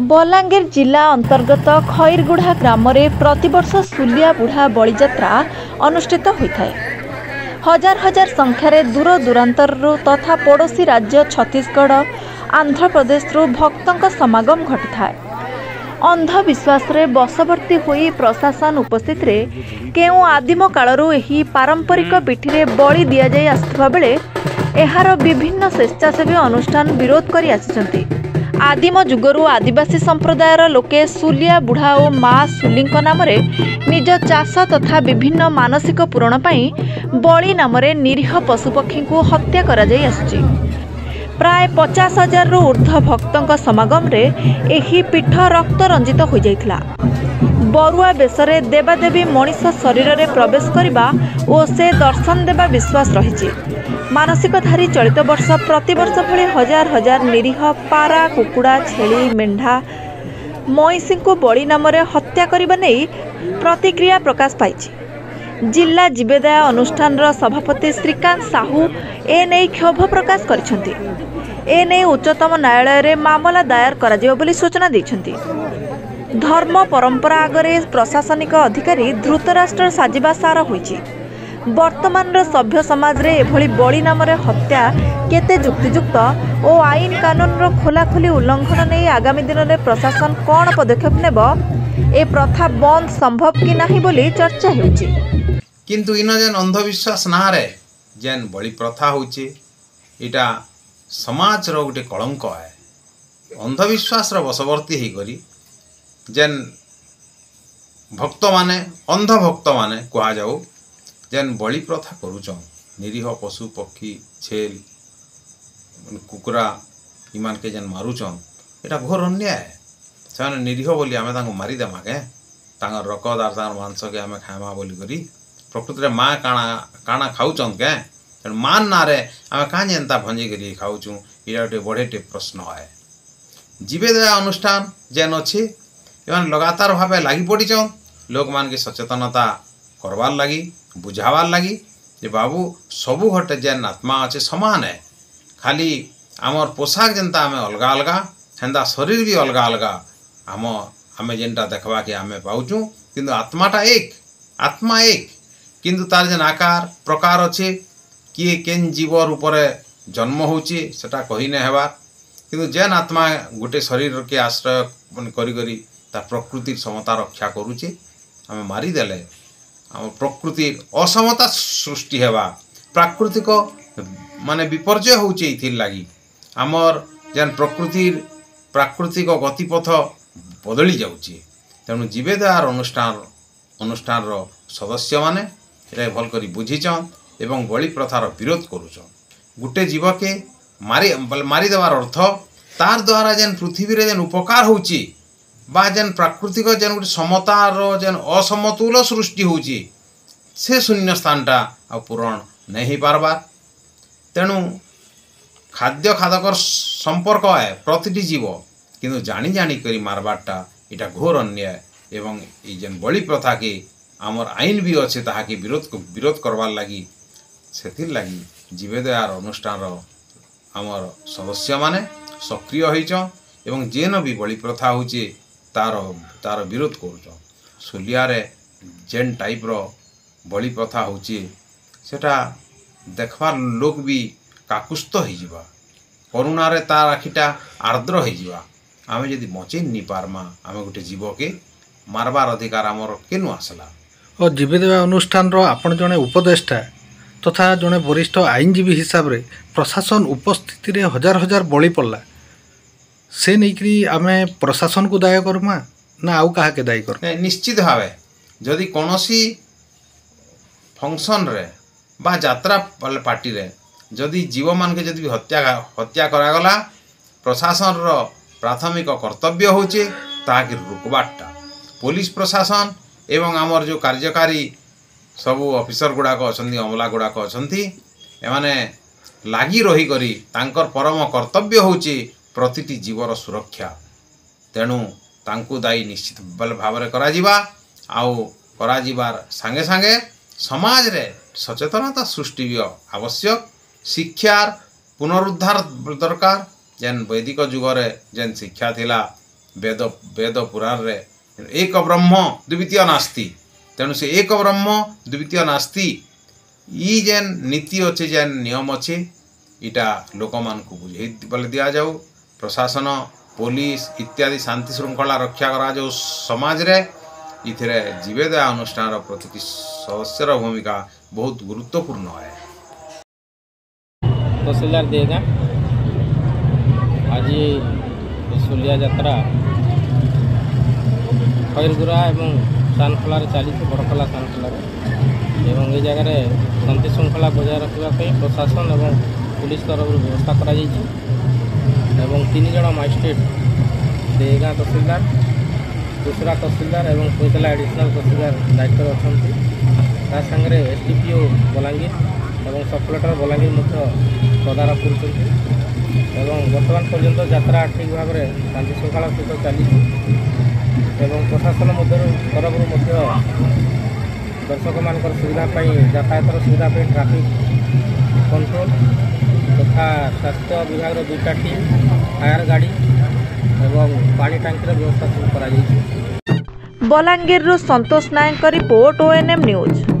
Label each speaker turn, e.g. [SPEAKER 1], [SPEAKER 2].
[SPEAKER 1] बलांगीर जिला अंतर्गत खैरगुढ़ा ग्राम प्रतिवर्ष सुलिया बुढ़ा बलियात्रा अनुष्ठित होता है। हजार हजार संख्यार दूर दूरांतर तथा पड़ोशी राज्य छत्तीसगढ़ आंध्र प्रदेश भक्तों समागम घटी था। अंधविश्वास रे बशवर्ती होई प्रशासन उपस्थित रे केउ आदिम कालरू एही पारंपरिक पीठी रे बलि दिया जाय आसुवा बेले एहार विभिन्न स्वेच्छासेवी अनुष्ठान विरोध करि आसिछन्ति। आदिम जुगरू आदिवासी संप्रदायर लोके सुलिया बुढ़ा और माँ सुलींक नाम निज चाष तथा विभिन्न मानसिक पूरण पाई बलि नाम निरीह पशुपक्षी को हत्या करा जाय आसुछि। प्राय 50,000 रु ऊर्ध्व भक्तों समागम रे एही पीठ रक्त रंजित हो जाइथिला। बरुआ बेसरे देवादेवी मनीष शरीर रे प्रवेश करबा और से दर्शन देवा विश्वास रही। मानसिकधारी चलित वर्ष प्रतिवर्ष भली हजार हजार निरीह पारा कुकुड़ा छेली मेंढा मईसी को बलि नाम हत्या करने नहीं प्रतिक्रिया प्रकाश पाई। जिला जीवेदया अनुष्ठान सभापति श्रीकांत साहू एने क्षोभ प्रकाश करछन्ति। एने उच्चतम न्यायालय रे मामला दायर करा जिवो बोली सूचना दैछन्ति। धर्म परंपरा आगरे प्रशासनिक अधिकारी धृतराष्ट्र साजिबा सार होइछि। वर्तमान सभ्य समाज रे एभली बलि नाम हत्या केते जुक्तियुक्त और आईन कानून खोलाखोली उल्लंघन नहीं आगामी दिन में प्रशासन कौन पदक्षेप नेब ए प्रथा बंद संभव कि नहीं बोली चर्चा होउछि।
[SPEAKER 2] किंतु इन जेन अंधविश्वास ना रे जेन बलि प्रथा होउछि इटा समाज रो गोटे कलंक है। अंधविश्वास रो बशवर्ती ही करी जेन भक्त माने अंध भक्त माने कहा जाऊ जेन बलि प्रथा करुचन निरीह पशु पक्षी छेल कुकुरा इमान के जेन मारुचन एटा घोर अन्याय है। से निरीह बोली आमे तांको मारी देमा के तांगर रकदार तांगर मांस के आमे खाएमा बोली करी प्रकृति रे माँ काना काना खाऊचन के मान ना रे आमे कां जेनता भंजी करी खाऊचु इटा गोटे बड़ेटे प्रश्न है। जीवेदया अनुष्ठान जेन अछि एमान लगातार भावे लागी पड़ीचन लोक मान के सचेतनता करवार लगी बुझावार लगी जे बाबू सबू घटे जेन आत्मा अच्छे समान है। खाली आमर पोशाक जेनता आमे अलगा अलगा हेन्दा शरीर भी अलगा अलगा आमे जेनटा देखवा के आमे पाउचु किंतु आत्माटा एक आत्मा एक किंतु तार जेन आकार प्रकार अच्छे किए केन जीव रूप जन्म होची सेटा कही नहीं हेबार किंतु जेन आत्मा गोटे शरीर के आश्रय करी करी तार प्रकृतिर समता रक्षा करुचे आमे मारिदेले आम प्रकृति असमता सृष्टि हेबा प्राकृतिक माने विपर्जय होचे इथिर लगी आमर जेन प्रकृतिर प्राकृतिक गतिपथ बदली जाउची। तेणु जीवेदयार अनुष्ठान सदस्य माने एटा भल करी बुझीचन एवं बलि प्रथार विरोध करुचन। गुटे जीव के मारी देवार अर्थ तार द्वारा जेन पृथ्वी रे जेन उपकार होची बा जेन प्राकृतिक जेन गोटे समतार जेन असमतुल सृष्टि होची से शून्य स्थानटा आ पूरण नहीं पारबार। तेणु खाद्य खादकर संपर्क है प्रतिटी जीव किंतु जानी जानी करी मारबारटा इटा घोर अन्याय एवं ये जेन बलि प्रथा के आमर आईन भी अच्छे ताहाके विरोध करवार लगी सेथिर लगी जीवेदयार अनुष्ठान आमर सदस्य माने सक्रिय होइचन एवं जेन भी बलि प्रथा होचे तार विरोध करुचन। सुलिया रे जेन टाइप रो बलि प्रथा होची सेटा देखबार लोक भी काकुस्थ हो जिबा करुणा रे तार आखिटा आर्द्र हो जिबा आमे जदि बचे नि पारमा आमे गोटे जीव के मारबार अधिकार आमर केनु आसला।
[SPEAKER 3] और जीवेदया अनुष्ठान रो आपण जने उपदेष्टा तथा जने वरिष्ठ आईनजीवी हिसाब रे प्रशासन उपस्थिति रे हजार हजार बलि पड़ला से नहीं आमे प्रशासन को दाय करमा ना आउ कहा के दायी कर।
[SPEAKER 2] निश्चित भावे जदि कोनोसी फंक्शन रे बा यात्रा पार्टी रे जदि जीव मान के जदि हत्या करागला प्रशासन रो प्राथमिक कर्तव्य होचे ताकि रुकबाटा पुलिस प्रशासन एवं आमर जो कार्यकारी सबू ऑफिसर गुड़ाक अच्छी अमला गुड़ाक अच्छी एमाने लागी रही करी तांकर परम कर्तव्य होचे प्रतिटी जीवर सुरक्षा। तेणु तांकु दायी निश्चित भाव में करा आउ करार सांगे सांगे समाज रे सचेतनता सृष्टि भी आवश्यक। शिक्षार पुनरुद्धार दरकार जेन वैदिक जुगरे जेन शिक्षा थिला वेद वेद पुराण रे एक ब्रह्म द्वितीय नास्ति तेणु से एक ब्रह्म द्वितीय नास्ति ई जेन नीति अच्छे जेन नियम अच्छे इटा लोक मान को बुझे बोले दिया जाऊ प्रशासन पुलिस इत्यादि शांति श्रृंखला रक्षा करा जो समाज रे इथिरे जीवेदया अनुष्ठान प्रति सदस्यर भूमिका बहुत गुरुत्वपूर्ण है।
[SPEAKER 4] तहसीलदार देगा आज सुलिया यात्रा खैरगुरा एवं सानखला चली बड़खला सानखला एवं ये जगह शांति श्रृंखला बजाय रखापी प्रशासन एवं पुलिस तरफ व्यवस्था करा एवं 3 जन मजिस्ट्रेट देगा तहसीलदार दूसरा तहसीलदार एवं कोइतला एडिशनल तहसीलदार दायित्व अच्छा सागर एसडीपीओ बलांगीर एवं सब कलेक्टर बलांगीर तदारख कर बर्तमान पर्यंत यात्रा ठीक भाव में शांति श्रृंखला सहित चली प्रशासन तरफ दर्शक मान सुविधा यातायात सुविधा ट्राफिक कंट्रोल तथा स्वास्थ्य विभाग 2टा टीम फायर गाड़ी एवं पानी टांकी व्यवस्था सब करा।
[SPEAKER 1] बलांगीर संतोष नायक रिपोर्ट ONM न्यूज।